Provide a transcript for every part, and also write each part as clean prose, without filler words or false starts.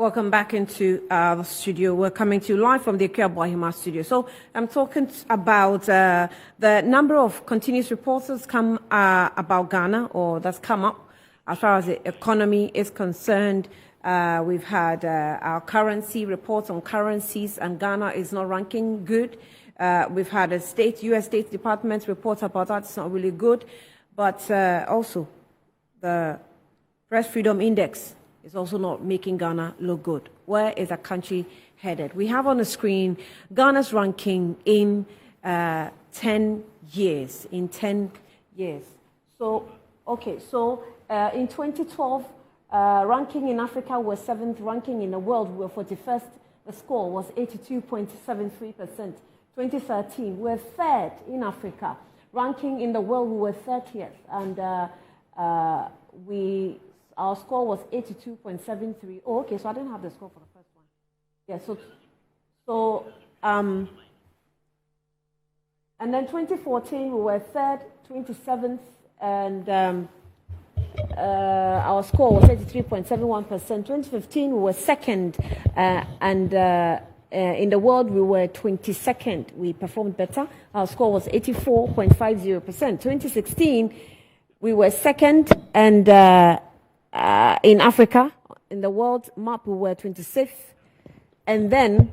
Welcome back into the studio. We're coming to you live from the Bohima studio. So I'm talking about the number of continuous reports that's come about Ghana, or that's come up as far as the economy is concerned. We've had our currency reports on currencies, and Ghana is not ranking good. We've had a U.S. State Department reports about that. It's not really good. But also, the Press Freedom Index is also not making Ghana look good. Where is the country headed? We have on the screen Ghana's ranking in 10 years. In 10 years. So, okay, so in 2012, ranking in Africa was 7th, ranking in the world we were 41st. The score was 82.73%. 2013, we're 3rd in Africa. Ranking in the world, we were 30th. And our score was 82.73. Oh, okay, so I didn't have the score for the first one. Yeah, and then 2014, we were 3rd, 27th, and our score was 83.71%. 2015, we were 2nd, and in the world, we were 22nd. We performed better. Our score was 84.50%. 2016, we were 2nd, and in Africa, in the world map, we were 26th. And then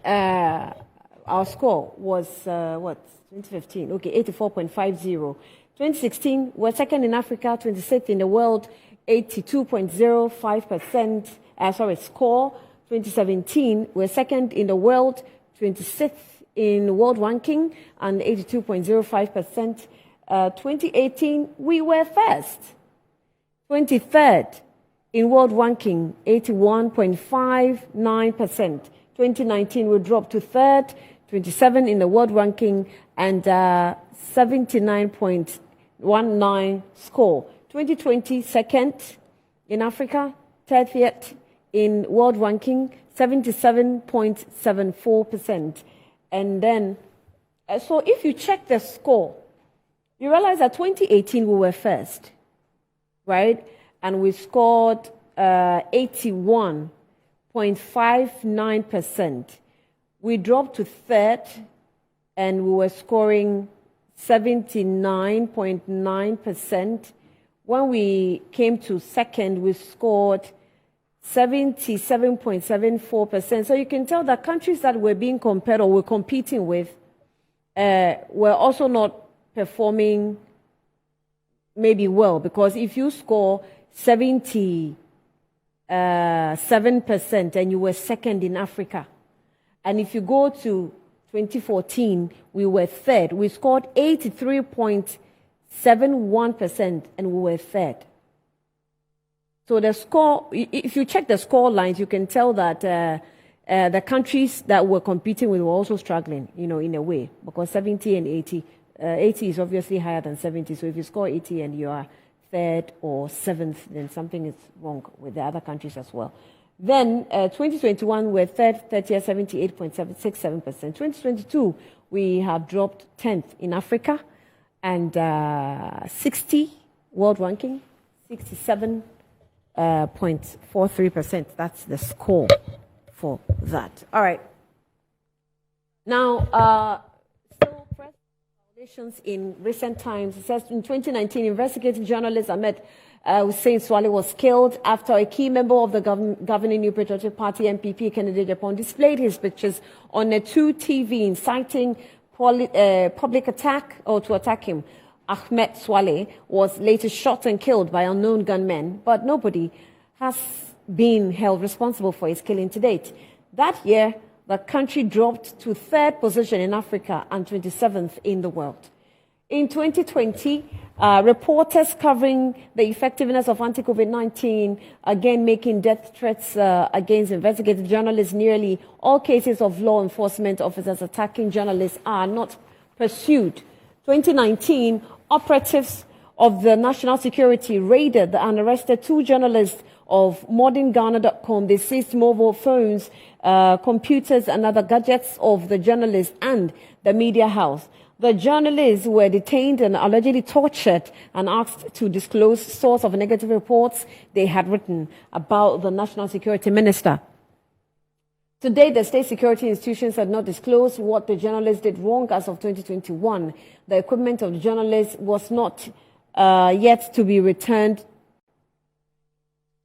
our score was, 2015? Okay, 84.50. 2016, we're 2nd in Africa, 26th in the world, 82.05%, score. 2017, we're 2nd in the world, 26th in world ranking, and 82.05%. 2018, we were 1st. 23rd in world ranking, 81.59%. 2019, we dropped to 3rd, 27 in the world ranking, and 79.19 score. 2020, 2nd in Africa, 30th in world ranking, 77.74%. And then, so if you check the score, you realize that 2018 we were 1st, right? And we scored 81.59%. We dropped to 3rd, and we were scoring 79.9%. When we came to 2nd, we scored 77.74%. So you can tell that countries that we're being compared or we're competing with were also not performing maybe well, because if you score 77% and you were 2nd in Africa, and if you go to 2014, we were 3rd. We scored 83.71% and we were 3rd. So the score, if you check the score lines, you can tell that the countries that we're competing with were also struggling, in a way, because 70 and 80. 80 is obviously higher than 70, so if you score 80 and you are 3rd or 7th, then something is wrong with the other countries as well. Then 2021, we're 3rd, 30th, 78.767%. 2022, we have dropped 10th in Africa, and 60 world ranking, 67.43%. That's the score for that. All right. Now, in recent times, it says in 2019, investigative journalist Ahmed Hussein Swale was killed after a key member of the governing New Patriotic Party MPP candidate Japan displayed his pictures on a 2 TV inciting public attack or to attack him. Ahmed Swale was later shot and killed by unknown gunmen, but nobody has been held responsible for his killing to date. That year, the country dropped to 3rd position in Africa and 27th in the world. In 2020, reporters covering the effectiveness of anti-COVID-19, again making death threats against investigative journalists. Nearly all cases of law enforcement officers attacking journalists are not pursued. 2019, operatives of the National Security raided and arrested 2 journalists of modernghana.com. They seized mobile phones, computers and other gadgets of the journalists and the media house. The journalists were detained and allegedly tortured and asked to disclose source of negative reports they had written about the National Security Minister. Today, the state security institutions had not disclosed what the journalists did wrong as of 2021. The equipment of the journalists was not yet to be returned.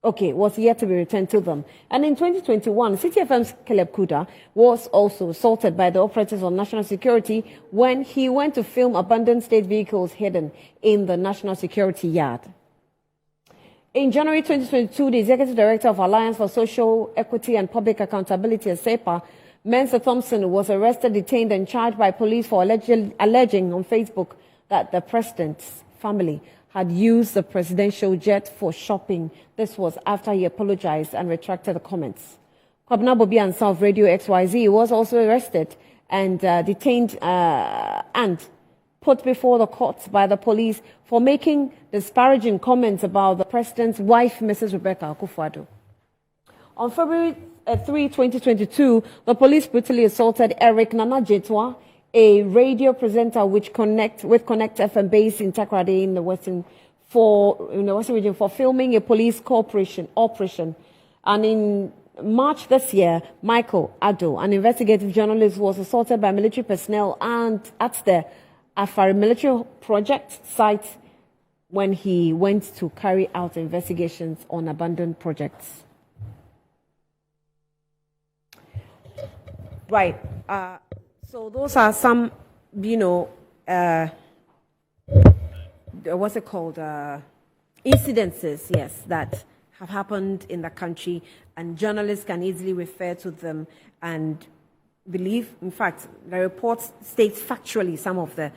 Was yet to be returned to them. And in 2021, City FM's Caleb Kuda was also assaulted by the operators of national security when he went to film abandoned state vehicles hidden in the national security yard. In January 2022, the Executive Director of Alliance for Social Equity and Public Accountability, SEPA, Mensa Thompson, was arrested, detained, and charged by police for alleging on Facebook that the president's family had used the presidential jet for shopping. This was after he apologized and retracted the comments. Kwabena Bobi and South Radio XYZ was also arrested and detained and put before the courts by the police for making disparaging comments about the president's wife, Mrs. Rebecca Akufo-Addo. On February 3, 2022, the police brutally assaulted Eric Nana Jetwa, a radio presenter with Connect FM based in Takoradi in the Western region for filming a police operation. And in March this year, Michael Addo, an investigative journalist, was assaulted by military personnel and at the Afari military project site when he went to carry out investigations on abandoned projects. Right. So those are some, incidences, yes, that have happened in the country, and journalists can easily refer to them and believe. In fact, the report states factually some of the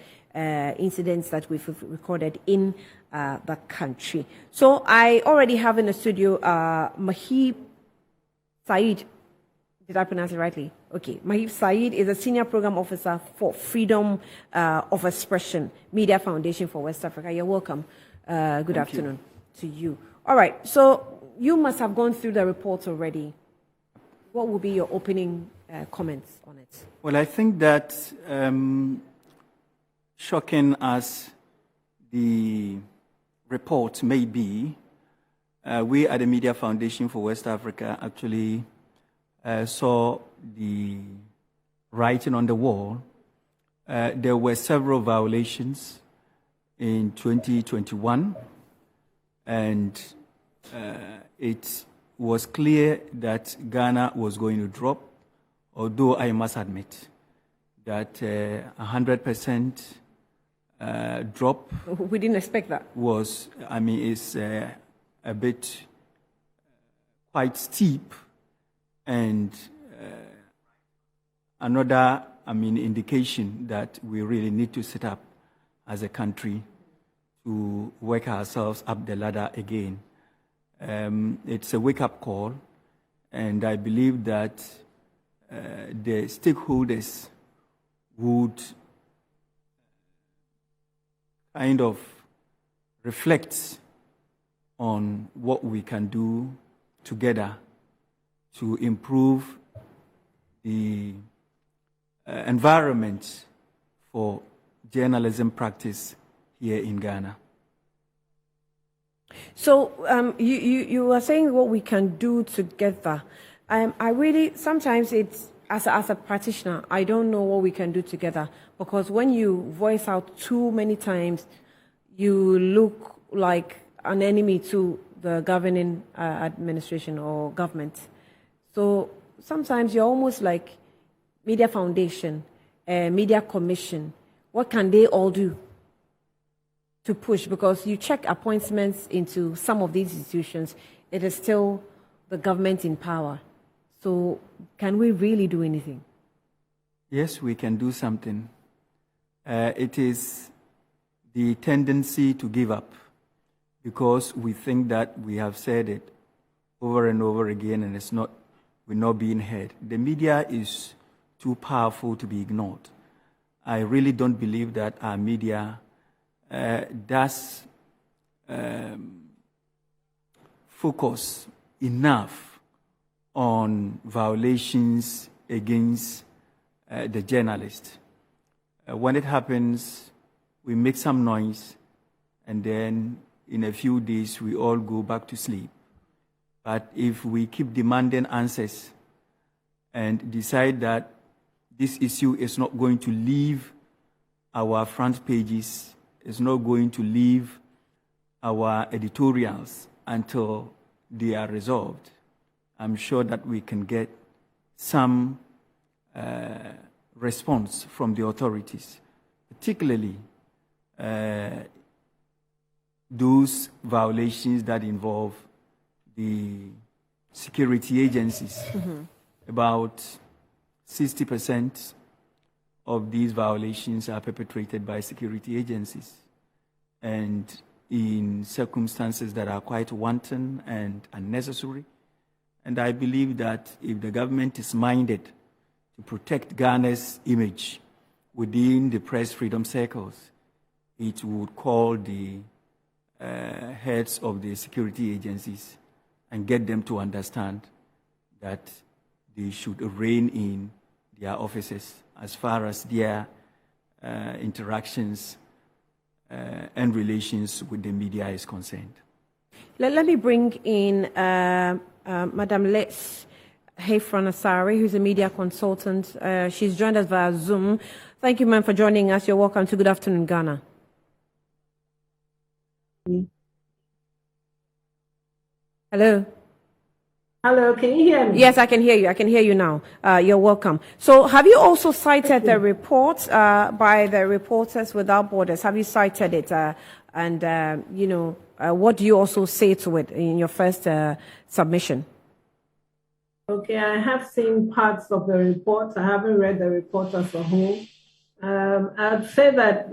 incidents that we've recorded in the country. So I already have in the studio Mahib Said. Did I pronounce it rightly? Okay. Mahib Said is a senior program officer for Freedom of Expression Media Foundation for West Africa. You're welcome. Good afternoon to you. All right. So you must have gone through the report already. What will be your opening comments on it? Well, I think that shocking as the report may be, we at the Media Foundation for West Africa actually saw the writing on the wall. There were several violations in 2021, and it was clear that Ghana was going to drop, although I must admit that 100% drop. We didn't expect that. Is a bit quite steep, and another, indication that we really need to set up as a country to work ourselves up the ladder again. It's a wake-up call, and I believe that the stakeholders would kind of reflect on what we can do together to improve the environment for journalism practice here in Ghana. So you are saying what we can do together. I really, sometimes it's, as a practitioner, I don't know what we can do together, because when you voice out too many times, you look like an enemy to the governing administration or government. So sometimes you're almost like Media Foundation, Media Commission. What can they all do to push? Because you check appointments into some of these institutions, it is still the government in power. So can we really do anything? Yes, we can do something. It is the tendency to give up, because we think that we have said it over and over again and we're not being heard. The media is too powerful to be ignored. I really don't believe that our media does focus enough on violations against the journalist. When it happens, we make some noise, and then in a few days, we all go back to sleep. But if we keep demanding answers and decide that this issue is not going to leave our front pages, is not going to leave our editorials until they are resolved, I'm sure that we can get some response from the authorities, particularly those violations that involve the security agencies. Mm-hmm. About 60% of these violations are perpetrated by security agencies, and in circumstances that are quite wanton and unnecessary. And I believe that if the government is minded to protect Ghana's image within the press freedom circles, it would call the heads of the security agencies and get them to understand that they should rein in their offices as far as their interactions and relations with the media is concerned. Let me bring in Madam Liz Hefron-Asari, who's a media consultant. She's joined us via Zoom. Thank you, ma'am, for joining us. You're welcome to Good Afternoon, Ghana. Hello. Hello, can you hear me? Yes, I can hear you. I can hear you now. You're welcome. So have you also cited the report by the Reporters Without Borders? Have you cited it? What do you also say to it in your first submission? Okay, I have seen parts of the report. I haven't read the report as a whole. I'd say that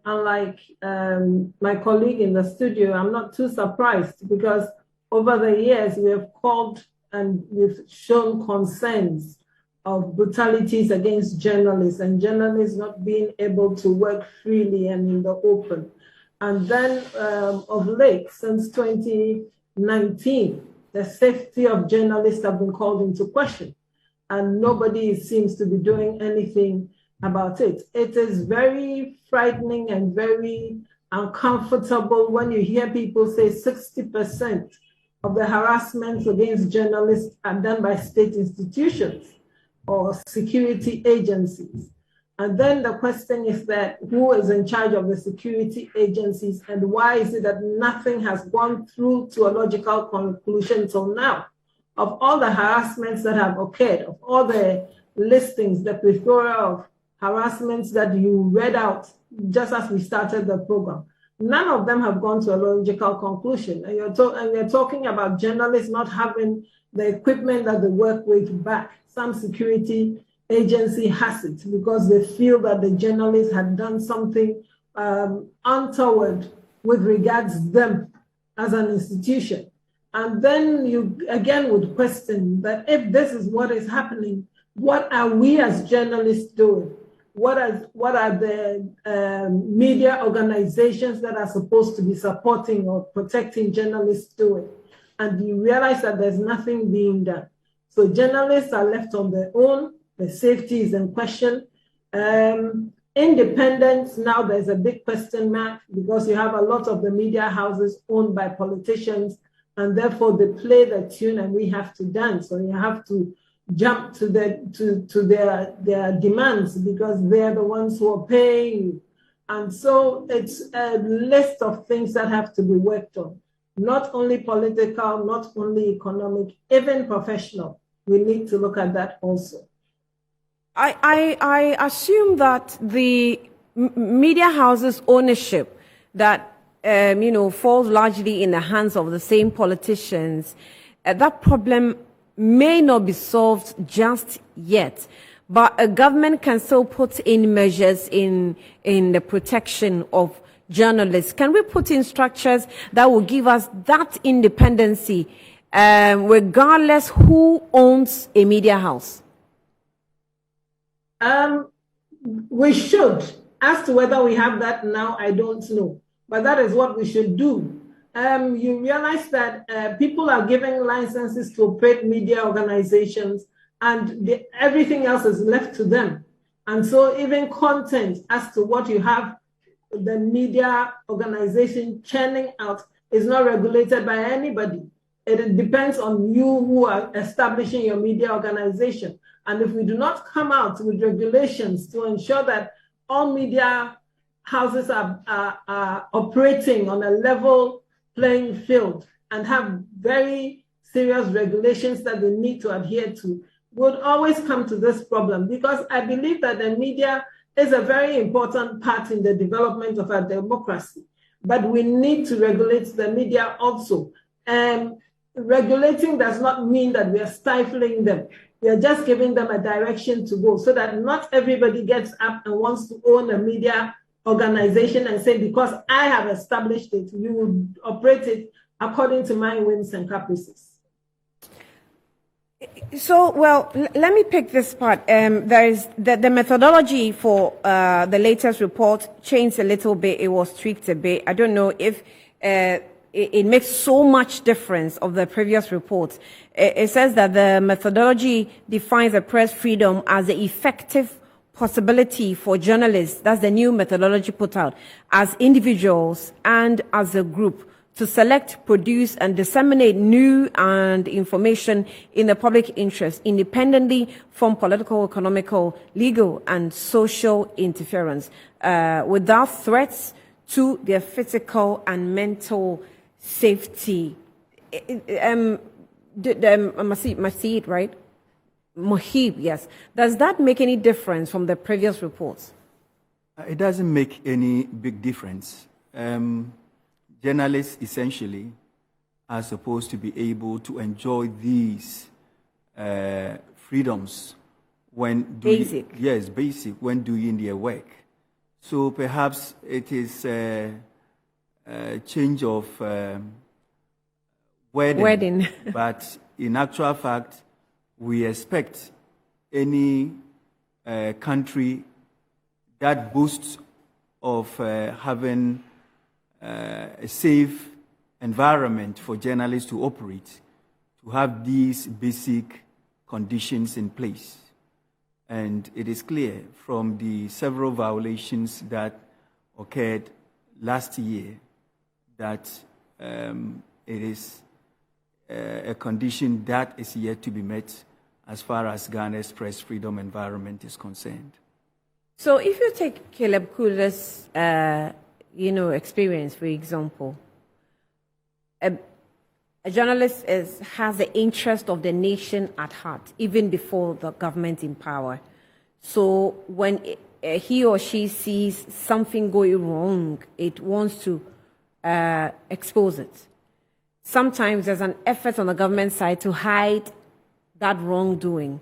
unlike my colleague in the studio, I'm not too surprised because over the years, we have called and we've shown concerns of brutalities against journalists and journalists not being able to work freely and in the open. And then of late, since 2019, the safety of journalists have been called into question, and nobody seems to be doing anything about it. It is very frightening and very uncomfortable when you hear people say 60% of the harassments against journalists are done by state institutions or security agencies. And then the question is that who is in charge of the security agencies and why is it that nothing has gone through to a logical conclusion till now? Of all the harassments that have occurred, of all the listings, the plethora of harassments that you read out just as we started the program, none of them have gone to a logical conclusion. And we're talking about journalists not having the equipment that they work with back. Some security agency has it because they feel that the journalists had done something untoward with regards to them as an institution. And then you again would question that if this is what is happening, what are we as journalists doing? What are the media organizations that are supposed to be supporting or protecting journalists doing? And you realize that there's nothing being done. So journalists are left on their own. The safety is in question. Independence, now there's a big question mark because you have a lot of the media houses owned by politicians, and therefore they play the tune and we have to dance. So you have to jump to their demands because they're the ones who are paying you. And so it's a list of things that have to be worked on. Not only political, not only economic, even professional. We need to look at that also. I assume that the media houses' ownership that falls largely in the hands of the same politicians, that problem may not be solved just yet, but a government can still put in measures in the protection of journalists. Can we put in structures that will give us that independency, regardless who owns a media house? We should. As to whether we have that now, I don't know. But that is what we should do. You realize that people are giving licenses to operate media organizations and everything else is left to them. And so even content as to what you have the media organization churning out is not regulated by anybody. It depends on you who are establishing your media organization. And if we do not come out with regulations to ensure that all media houses are operating on a level playing field and have very serious regulations that they need to adhere to, would always come to this problem, because I believe that the media is a very important part in the development of our democracy. But we need to regulate the media also. Regulating does not mean that we are stifling them. We are just giving them a direction to go so that not everybody gets up and wants to own a media organization and say, because I have established it, you would operate it according to my whims and caprices. So, well, let me pick this part. There is the methodology for the latest report changed a little bit. It was tweaked a bit. I don't know if it makes so much difference of the previous reports. It says that the methodology defines the press freedom as the effective possibility for journalists, that's the new methodology put out, as individuals and as a group, to select, produce, and disseminate news and information in the public interest, independently from political, economical, legal, and social interference, without threats to their physical and mental safety. I must see it right? Mohib, yes. Does that make any difference from the previous reports? It doesn't make any big difference. Journalists essentially are supposed to be able to enjoy these freedoms when doing, basic when doing their work. So perhaps it is a change of wording. But in actual fact, we expect any country that boasts of having a safe environment for journalists to operate, to have these basic conditions in place. And it is clear from the several violations that occurred last year that it is a condition that is yet to be met as far as Ghana's press freedom environment is concerned. So if you take Caleb Kuda's experience, for example, a journalist has the interest of the nation at heart, even before the government in power. So when he or she sees something going wrong, it wants to expose it. Sometimes there's an effort on the government side to hide that wrongdoing.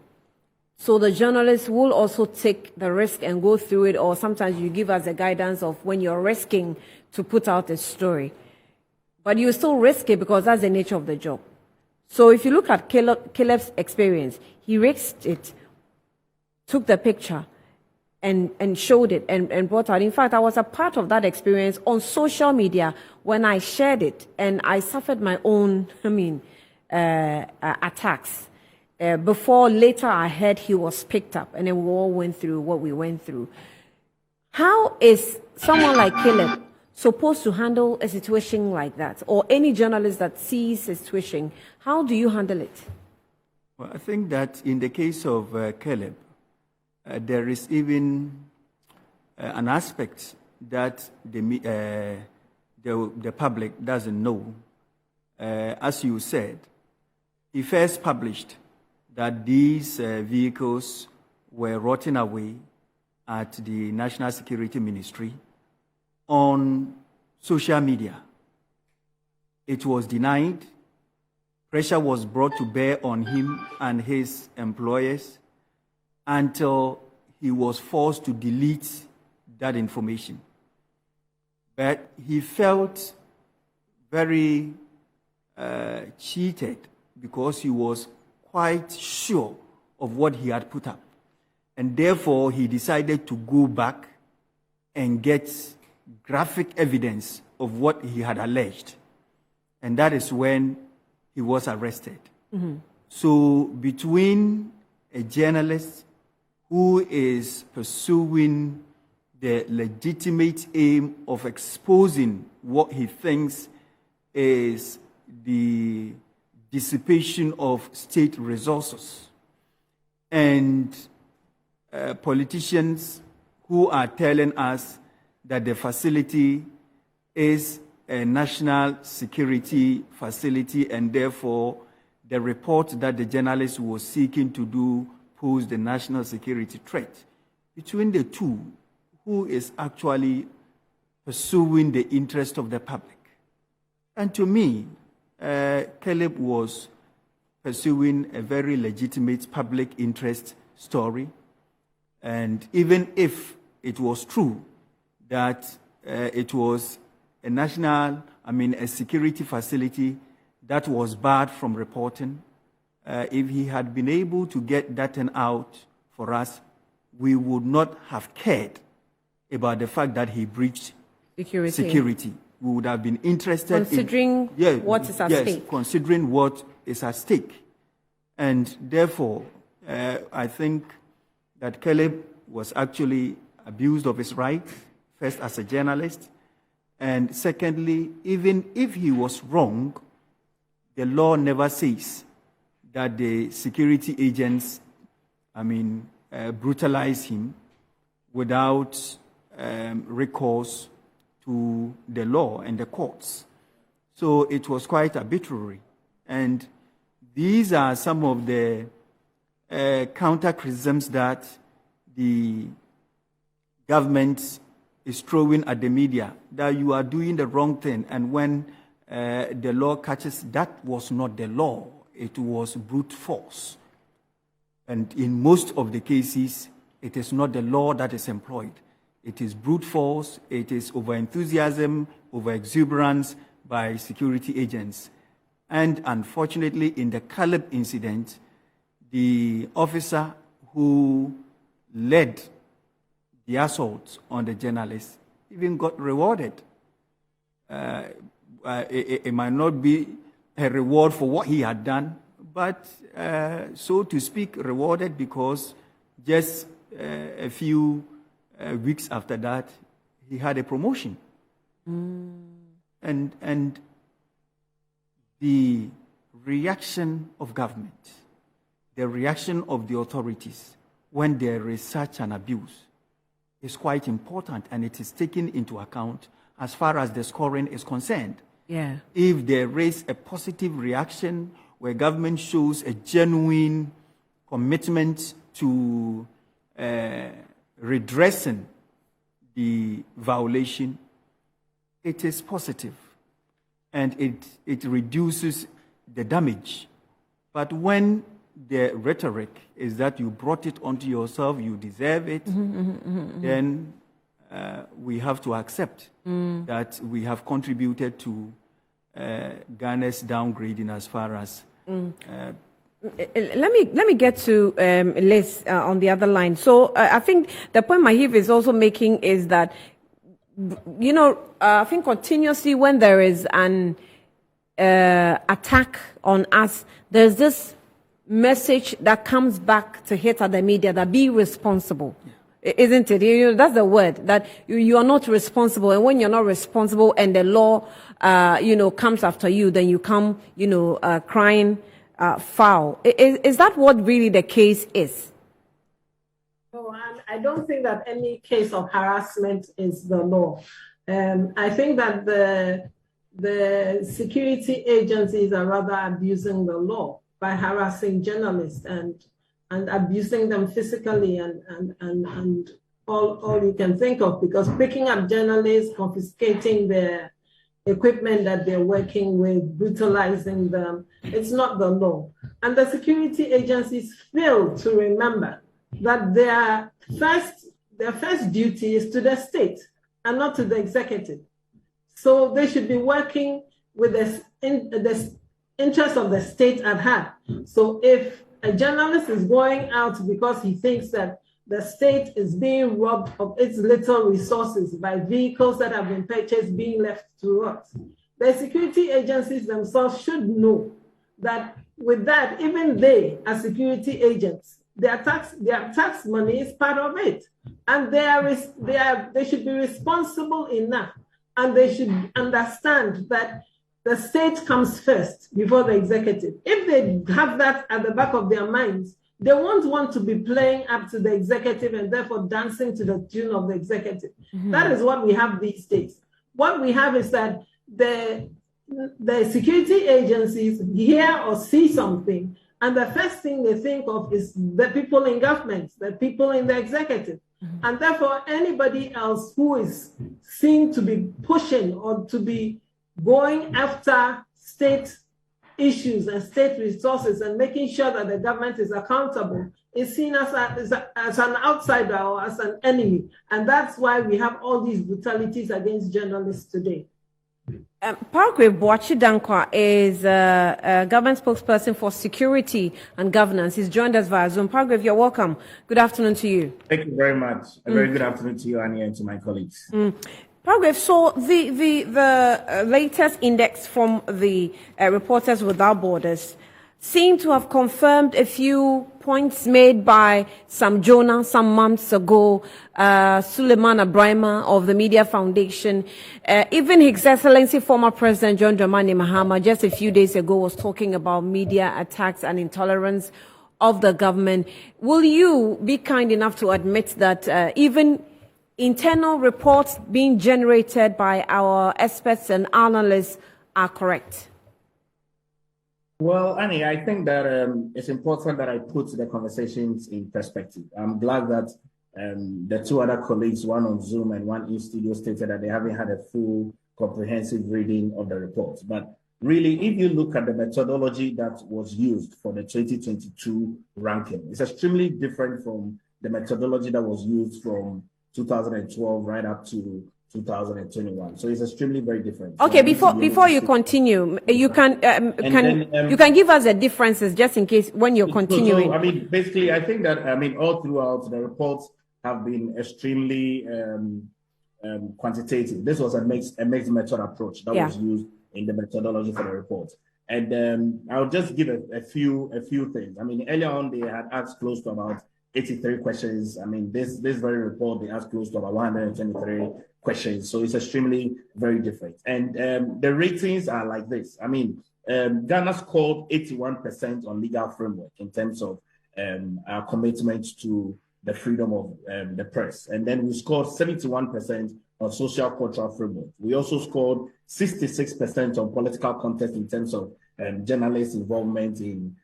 So the journalists will also take the risk and go through it, or sometimes you give us a guidance of when you're risking to put out a story. But you still risk it because that's the nature of the job. So if you look at Caleb's experience, he risked it, took the picture, and showed it and brought out. In fact, I was a part of that experience on social media when I shared it, and I suffered my own, attacks. Before later I heard he was picked up, and then we all went through what we went through. How is someone like Caleb supposed to handle a situation like that, or any journalist that sees a situation? How do you handle it? Well, I think that in the case of Caleb, there is even an aspect that the public doesn't know. As you said, he first published that these vehicles were rotting away at the National Security Ministry on social media. It was denied. Pressure was brought to bear on him and his employers until he was forced to delete that information. But he felt very cheated because he was quite sure of what he had put up. And therefore, he decided to go back and get graphic evidence of what he had alleged. And that is when he was arrested. Mm-hmm. So between a journalist who is pursuing the legitimate aim of exposing what he thinks is the dissipation of state resources, and politicians who are telling us that the facility is a national security facility, and therefore the report that the journalist was seeking to do posed a national security threat. Between the two, who is actually pursuing the interest of the public? And to me, Caleb was pursuing a very legitimate public interest story. And even if it was true that it was a security facility that was barred from reporting, if he had been able to get that thing out for us, we would not have cared about the fact that he breached security. We would have been interested considering what is at stake. Considering what is at stake. And therefore, I think that Caleb was actually abused of his rights, first as a journalist, and secondly, even if he was wrong, the law never says that the security agents, brutalize him without recourse to the law and the courts. So it was quite arbitrary. And these are some of the counter-criticisms that the government is throwing at the media, that you are doing the wrong thing. And when the law catches, that was not the law. It was brute force. And in most of the cases, it is not the law that is employed. It is brute force, it is over-enthusiasm, over-exuberance by security agents. And unfortunately, in the Caleb incident, the officer who led the assault on the journalist even got rewarded. It might not be a reward for what he had done, but so to speak, rewarded because just a few weeks after that, he had a promotion. And the reaction of government, the reaction of the authorities when there is such an abuse is quite important, and it is taken into account as far as the scoring is concerned. Yeah. If there is a positive reaction where government shows a genuine commitment to redressing the violation, it is positive and it reduces the damage. But when the rhetoric is that you brought it onto yourself, you deserve it, then we have to accept that we have contributed to Ghana's downgrading as far as... Let me get to Liz on the other line. So I think the point Mahib is also making is that, I think continuously when there is an attack on us, there's this message that comes back to hit at the media that be responsible. Yeah. Isn't it? That's the word, that you are not responsible. And when you're not responsible and the law, comes after you, then you come, crying foul. Is that what really the case is? No, I don't think that any case of harassment is the law. I think that the security agencies are rather abusing the law by harassing journalists and abusing them physically and all you can think of, because picking up journalists, confiscating their equipment that they're working with, brutalizing them, it's not the law. And the security agencies fail to remember that their first duty is to the state and not to the executive. So they should be working with the interest of the state at heart. So if a journalist is going out because he thinks that the state is being robbed of its little resources by vehicles that have been purchased being left to rot, the security agencies themselves should know that with that, even they, as security agents, their tax money is part of it. And they should be responsible enough, and they should understand that the state comes first before the executive. If they have that at the back of their minds, they won't want to be playing up to the executive and therefore dancing to the tune of the executive. Mm-hmm. That is what we have these days. What we have is that the security agencies hear or see something, and the first thing they think of is the people in government, the people in the executive. Mm-hmm. And therefore, anybody else who is seen to be pushing or to be going after state issues and state resources and making sure that the government is accountable is seen as an outsider or as an enemy. And that's why we have all these brutalities against journalists today. Paragraph Boachi Dankwa is a government spokesperson for security and governance. He's joined us via Zoom. Paragraph, you're welcome. Good afternoon to you. Thank you very much. A very good afternoon to you, Annie, and to my colleagues. Paragraph, so the latest index from the Reporters Without Borders seem to have confirmed a few points made by Sam Jonah some months ago, Suleiman Abrahima of the Media Foundation, even His Excellency former President John Dramani Mahama just a few days ago was talking about media attacks and intolerance of the government. Will you be kind enough to admit that even internal reports being generated by our experts and analysts are correct? Well, Annie, I think that it's important that I put the conversations in perspective. I'm glad that the two other colleagues, one on Zoom and one in studio, stated that they haven't had a full comprehensive reading of the reports. But really, if you look at the methodology that was used for the 2022 ranking, it's extremely different from the methodology that was used from 2012 right up to 2021. So it's extremely very different. Okay, so before you continue, you can give us the differences just in case when you're continuing. So, I mean, basically, I think that all throughout the reports have been extremely quantitative. This was a mixed method approach that was used in the methodology for the report. And I'll just give a few things. I mean, earlier on they had asked close to about 83 questions. I mean, this very report, they asked close to about 123 questions. So it's extremely very different. And the ratings are like this. I mean, Ghana scored 81% on legal framework in terms of our commitment to the freedom of the press. And then we scored 71% on social cultural framework. We also scored 66% on political context in terms of journalists' involvement in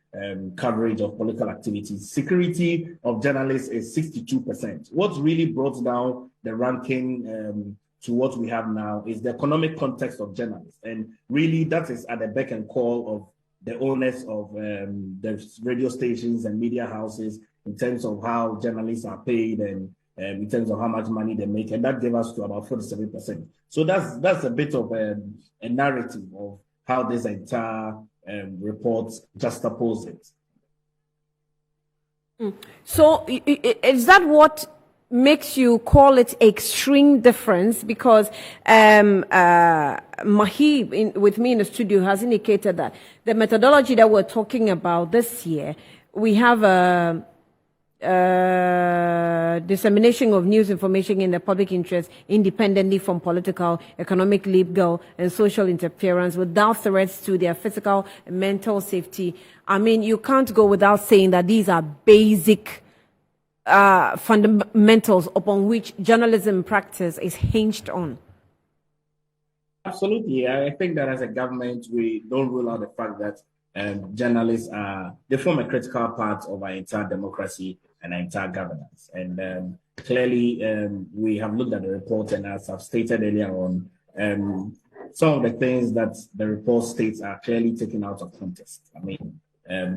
coverage of political activities. Security of journalists is 62%. What really brought down the ranking to what we have now is the economic context of journalists. And really that is at the beck and call of the owners of the radio stations and media houses in terms of how journalists are paid and in terms of how much money they make. And that gave us to about 47%. So that's a bit of a narrative of how this entire report juxtapose it. So is that what makes you call it extreme difference? Because Mahi, with me in the studio, has indicated that the methodology that we're talking about this year, we have a dissemination of news information in the public interest independently from political, economic, legal, and social interference without threats to their physical and mental safety. I mean, you can't go without saying that these are basic fundamentals upon which journalism practice is hinged on. Absolutely. I think that as a government, we don't rule out the fact that journalists they form a critical part of our entire democracy and our entire governance. And clearly, we have looked at the report, and as I've stated earlier on, some of the things that the report states are clearly taken out of context. I mean,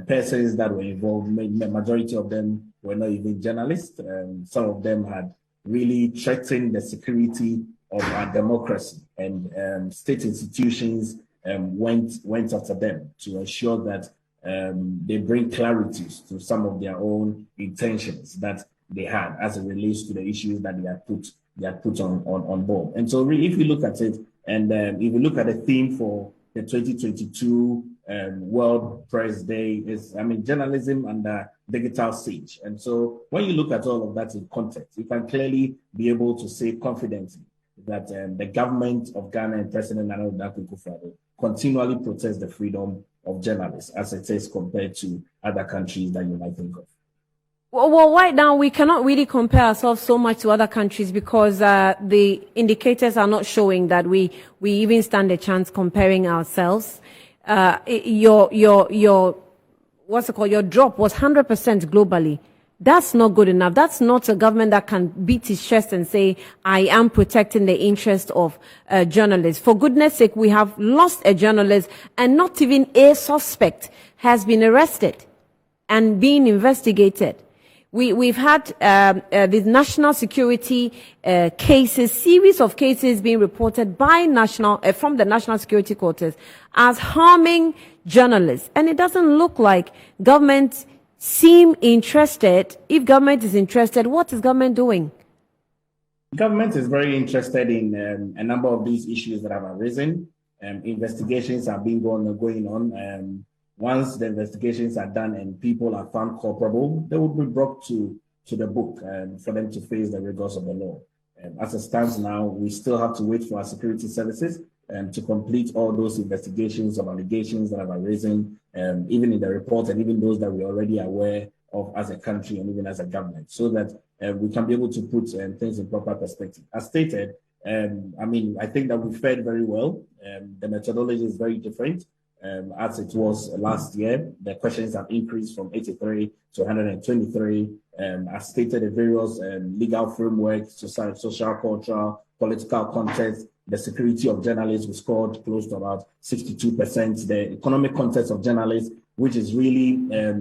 persons that were involved, the majority of them were not even journalists. Some of them had really threatened the security of our democracy, and state institutions went after them to ensure that they bring clarities to some of their own intentions that they had as it relates to the issues that they had put on board. And so really, if you look at it, and if you look at the theme for the 2022 World Press Day is, journalism under digital siege. And so when you look at all of that in context, you can clearly be able to say confidently that the government of Ghana and President Nana Akufo-Addo continually protects the freedom of journalists as it is compared to other countries that you might think of. Well, right now we cannot really compare ourselves so much to other countries because the indicators are not showing that we even stand a chance comparing ourselves. Your what's it called? Your drop was 100% globally. That's not good enough. That's not a government that can beat its chest and say, I am protecting the interest of journalists. For goodness sake, we have lost a journalist and not even a suspect has been arrested and being investigated. We've had the national security cases, series of cases being reported by from the national security quarters as harming journalists. And it doesn't look like government seem interested. If government is interested, what is government doing? Government is very interested in a number of these issues that have arisen. Investigations are going on. Once the investigations are done and people are found culpable, they will be brought to the book for them to face the rigors of the law. As it stands now, we still have to wait for our security services to complete all those investigations of allegations that have arisen, even in the report and even those that we're already aware of as a country and even as a government, so that we can be able to put things in proper perspective. As stated, I think that we fared very well. The methodology is very different. As it was last year, the questions have increased from 83 to 123. As stated, the various legal frameworks, social, cultural, political context, the security of journalists, we scored close to about 62%. The economic context of journalists, which is really, a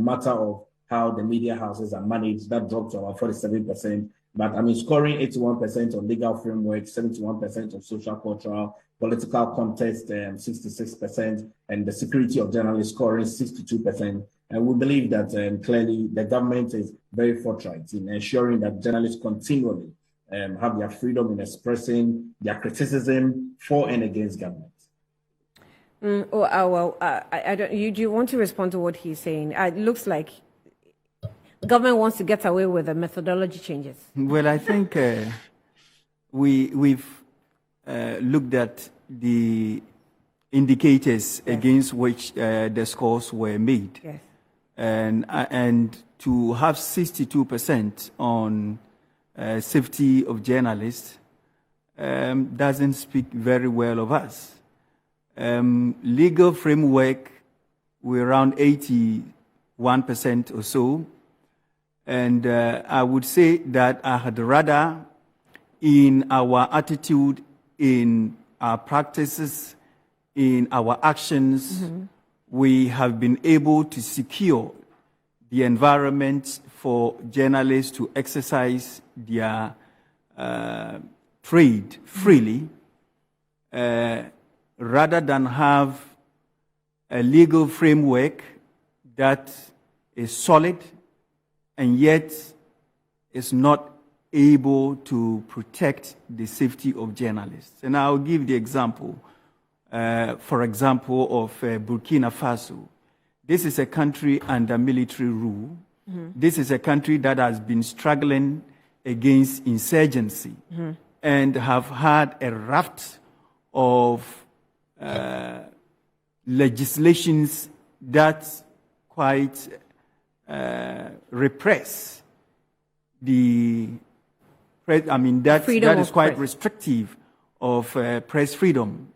matter of how the media houses are managed, that dropped to about 47%. But scoring 81% on legal framework, 71% on social, cultural, political context, 66%, and the security of journalists scoring 62%. And we believe that clearly the government is very forthright in ensuring that journalists continually have their freedom in expressing their criticism for and against government. I don't. Do you want to respond to what he's saying? It looks like the government wants to get away with the methodology changes. Well, I think we've looked at the indicators against which the scores were made. Yes. And to have 62% on safety of journalists doesn't speak very well of us. Legal framework, we're around 81% or so. And I would say that I had rather in our attitude, in our practices, in our actions, we have been able to secure the environment for journalists to exercise their trade freely, rather than have a legal framework that is solid and yet is not able to protect the safety of journalists. And I'll give the example, for example, of Burkina Faso. This is a country under military rule. This is a country that has been struggling against insurgency and have had a raft of legislations that quite repress the press. That is quite restrictive of press freedom.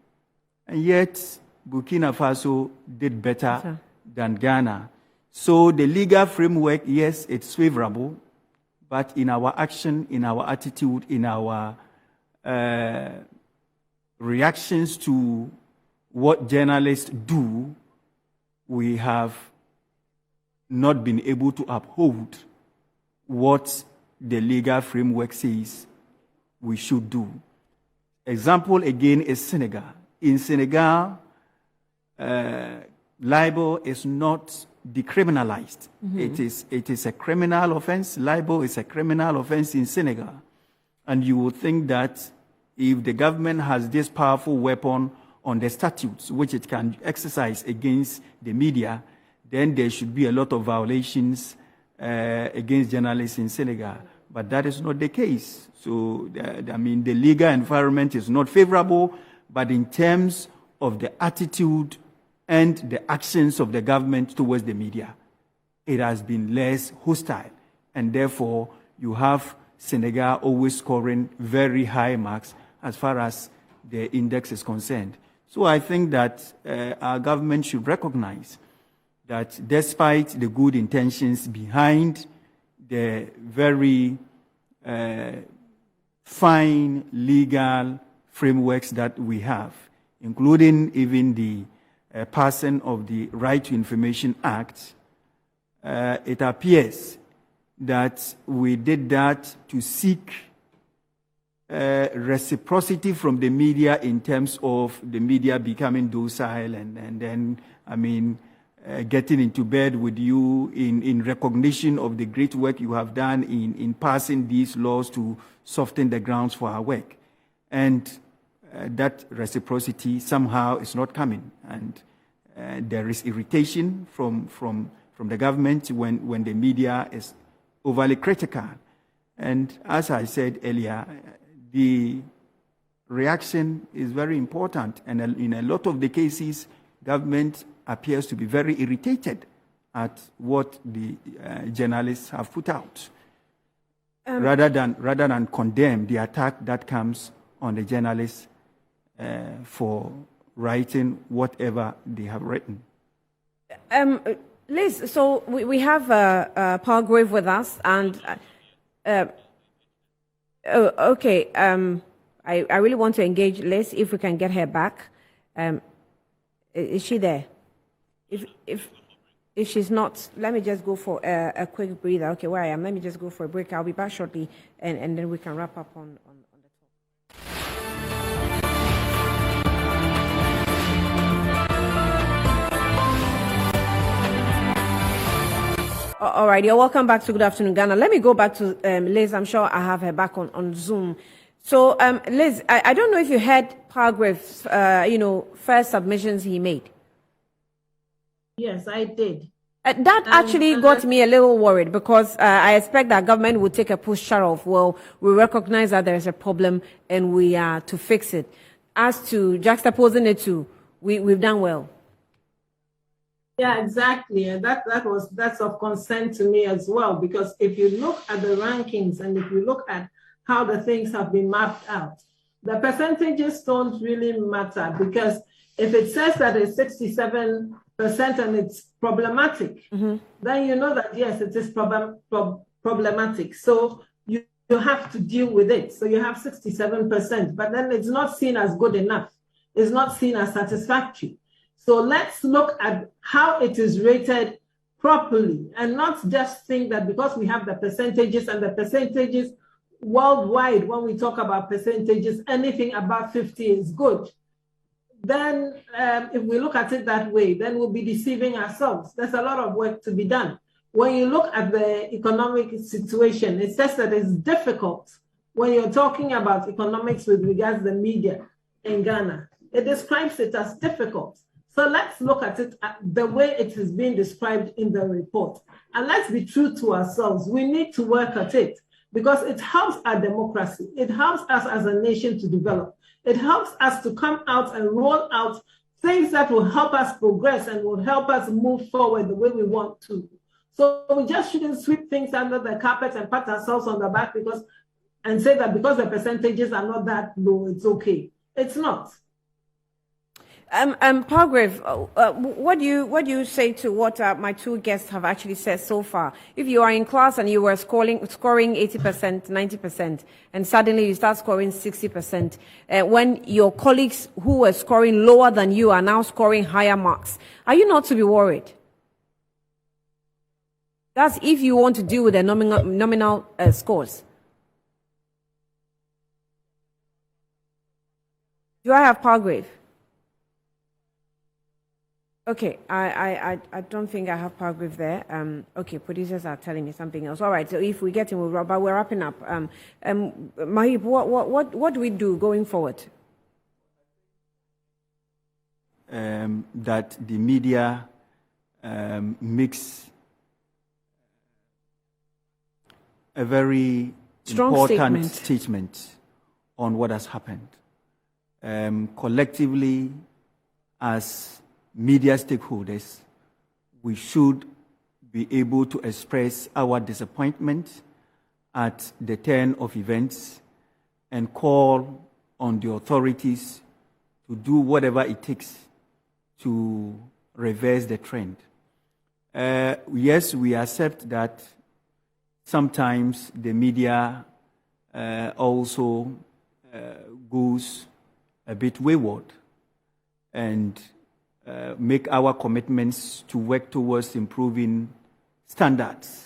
And yet, Burkina Faso did better than Ghana. So the legal framework, yes, it's favorable, but in our action, in our attitude, in our reactions to what journalists do, we have not been able to uphold what the legal framework says we should do. Example again is Senegal. In Senegal, libel is not decriminalized. It is a criminal offense. Libel is a criminal offense in Senegal. And you would think that if the government has this powerful weapon on the statutes, which it can exercise against the media, then there should be a lot of violations against journalists in Senegal. But that is not the case. So, I mean, the legal environment is not favorable, but in terms of the attitude and the actions of the government towards the media, it has been less hostile. And therefore, you have Senegal always scoring very high marks as far as the index is concerned. So I think that our government should recognize that despite the good intentions behind the very fine legal frameworks that we have, including even the passing of the Right to Information Act, it appears that we did that to seek reciprocity from the media in terms of the media becoming docile and then, I mean, getting into bed with you in recognition of the great work you have done in passing these laws to soften the grounds for our work. And that reciprocity somehow is not coming. And there is irritation from the government when the media is overly critical. And as I said earlier, the reaction is very important. And in a lot of the cases, government appears to be very irritated at what the journalists have put out, rather than condemn the attack that comes on the journalists for writing whatever they have written. Liz, so we have Palgrave with us, and okay. I really want to engage Liz if we can get her back. Is she there? If she's not, let me just go for a quick breather. Okay, where I am, let me just go for a break. I'll be back shortly, and then we can wrap up on the talk. All right, you're welcome back to Good Afternoon, Ghana. Let me go back to Liz. I'm sure I have her back on Zoom. So, Liz, I don't know if you heard Palgrave's, first submissions he made. Yes, I did. That actually got me a little worried because I expect that government would take a posture of, well, we recognize that there is a problem and we are to fix it. As to juxtaposing it to, we've done well. Yeah, exactly. And that's of concern to me as well, because if you look at the rankings and if you look at how the things have been mapped out, the percentages don't really matter, because if it says that it's 67% and it's problematic, then you know that, yes, it is problematic. So you have to deal with it. So you have 67%, but then it's not seen as good enough. It's not seen as satisfactory. So let's look at how it is rated properly and not just think that because we have the percentages, and the percentages worldwide, when we talk about percentages, anything above 50 is good. Then if we look at it that way, then we'll be deceiving ourselves. There's a lot of work to be done. When you look at the economic situation, it says that it's difficult when you're talking about economics with regards to the media in Ghana. It describes it as difficult. So let's look at it the way it is being described in the report. And let's be true to ourselves. We need to work at it because it helps our democracy. It helps us as a nation to develop. It helps us to come out and roll out things that will help us progress and will help us move forward the way we want to. So we just shouldn't sweep things under the carpet and pat ourselves on the back and say that because the percentages are not that low, it's okay. It's not. Palgrave, what do you say to what my two guests have actually said so far? If you are in class and you were scoring 80%, 90%, and suddenly you start scoring 60%, when your colleagues who were scoring lower than you are now scoring higher marks, are you not to be worried? That's if you want to deal with the nominal scores. Do I have Palgrave? Okay, I don't think I have Palgrave there. Okay, producers are telling me something else. All right, so if we get him, but we're wrapping up. Mahib, what do we do going forward? that the media makes a very strong important statement on what has happened. Collectively, as media stakeholders, we should be able to express our disappointment at the turn of events and call on the authorities to do whatever it takes to reverse the trend. Yes, we accept that sometimes the media also goes a bit wayward and make our commitments to work towards improving standards.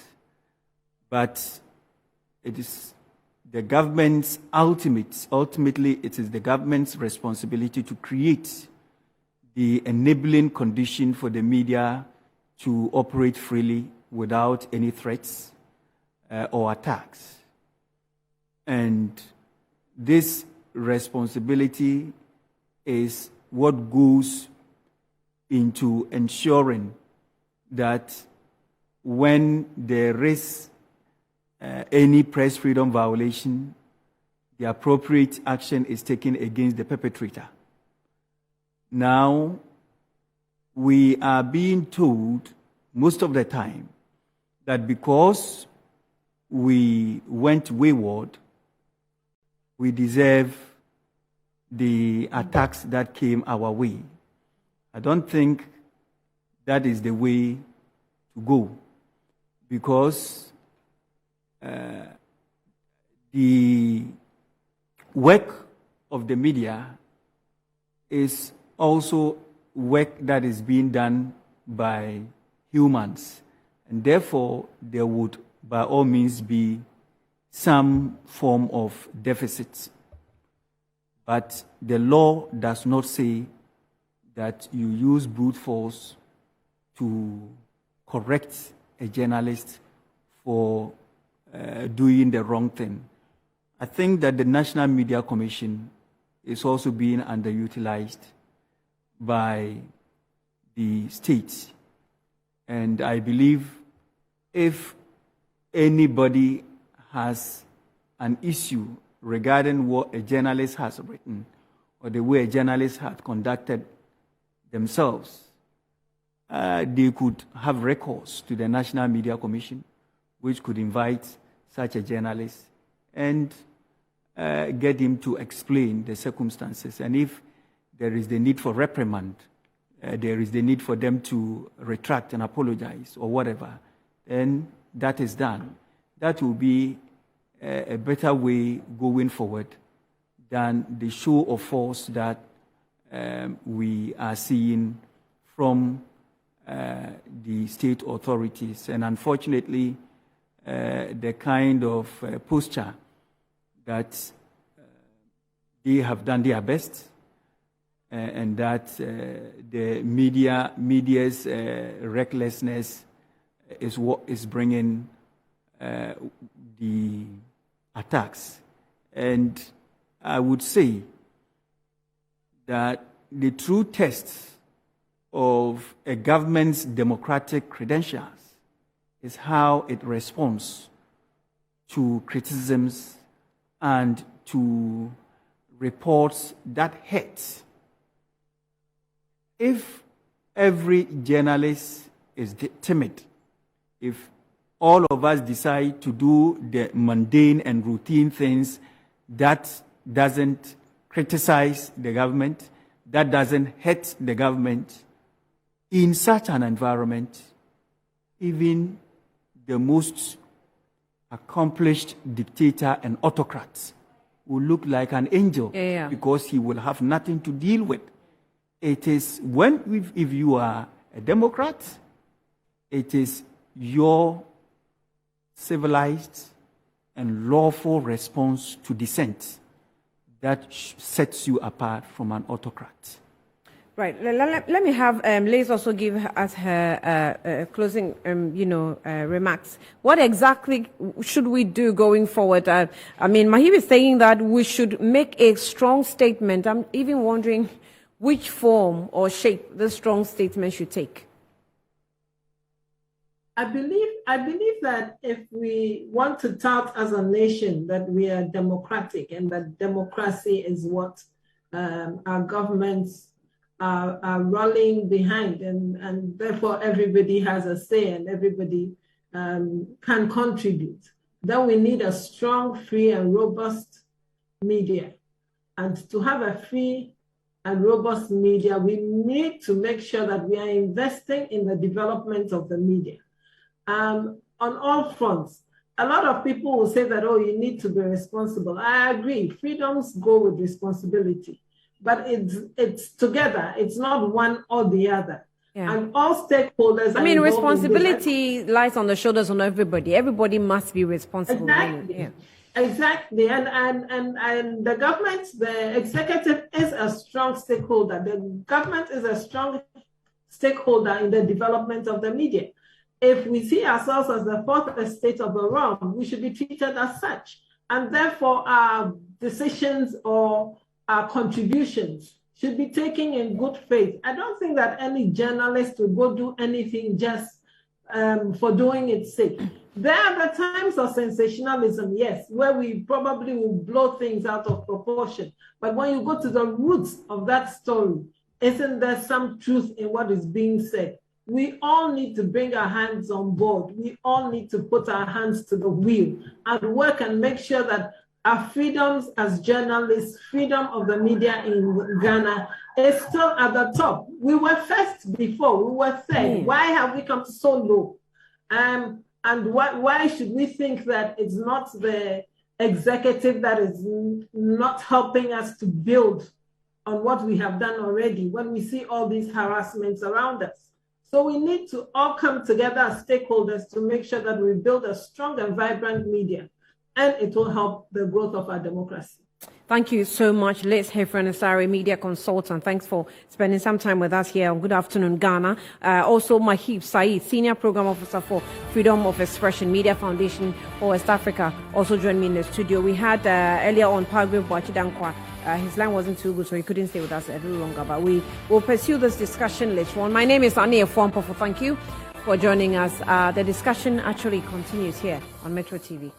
But it is the government's ultimately it is the government's responsibility to create the enabling condition for the media to operate freely without any threats or attacks. And this responsibility is what goes into ensuring that when there is any press freedom violation, the appropriate action is taken against the perpetrator. Now, we are being told most of the time that because we went wayward, we deserve the attacks that came our way. I don't think that is the way to go, because the work of the media is also work that is being done by humans, and therefore there would by all means be some form of deficit. But the law does not say that you use brute force to correct a journalist for doing the wrong thing. I think that the National Media Commission is also being underutilized by the states. And I believe if anybody has an issue regarding what a journalist has written or the way a journalist has conducted themselves, they could have recourse to the National Media Commission, which could invite such a journalist and get him to explain the circumstances. And if there is the need for reprimand, there is the need for them to retract and apologize or whatever, then that is done. That will be a better way going forward than the show of force that we are seeing from the state authorities. And unfortunately, the kind of posture that they have done their best, and that the media's recklessness is what is bringing the attacks. And I would say that the true test of a government's democratic credentials is how it responds to criticisms and to reports that hurt. If every journalist is timid, if all of us decide to do the mundane and routine things that doesn't criticize the government, that doesn't hurt the government, in such an environment, even the most accomplished dictator and autocrat will look like an angel, because he will have nothing to deal with. It is if you are a Democrat, it is your civilized and lawful response to dissent that sets you apart from an autocrat. Right. Let me have Liz also give us her closing, remarks. What exactly should we do going forward? I mean, Mahib is saying that we should make a strong statement. I'm even wondering which form or shape this strong statement should take? I believe that if we want to tout as a nation that we are democratic and that democracy is what our governments are rallying behind, and therefore everybody has a say and everybody can contribute, then we need a strong, free, and robust media. And to have a free and robust media, we need to make sure that we are investing in the development of the media. On all fronts. A lot of people will say that, oh, you need to be responsible. I agree, freedoms go with responsibility, but it's together. It's not one or the other. Yeah. And all stakeholders. I mean, responsibility lies on the shoulders of everybody. Everybody must be responsible. Exactly. Yeah. Exactly. And the government, the executive is a strong stakeholder. The government is a strong stakeholder in the development of the media. If we see ourselves as the fourth estate of the realm, we should be treated as such. And therefore, our decisions or our contributions should be taken in good faith. I don't think that any journalist will go do anything just for doing its sake. There are the times of sensationalism, yes, where we probably will blow things out of proportion. But when you go to the roots of that story, isn't there some truth in what is being said? We all need to bring our hands on board. We all need to put our hands to the wheel and work and make sure that our freedoms as journalists, freedom of the media in Ghana is still at the top. We were first before, we were third. Why have we come so low? And why should we think that it's not the executive that is not helping us to build on what we have done already when we see all these harassments around us? So we need to all come together as stakeholders to make sure that we build a strong and vibrant media, and it will help the growth of our democracy. Thank you so much. Let's hear from Asari, media consultant. Thanks for spending some time with us here on Good Afternoon Ghana. Also, Mahib Saeed, Senior Program Officer for Freedom of Expression Media Foundation for West Africa, also joined me in the studio. We had earlier on Pagwe Boachidankwa. His line wasn't too good, so he couldn't stay with us a little longer. But we will pursue this discussion later on. My name is Ania Fwampo. Thank you for joining us. The discussion actually continues here on Metro TV.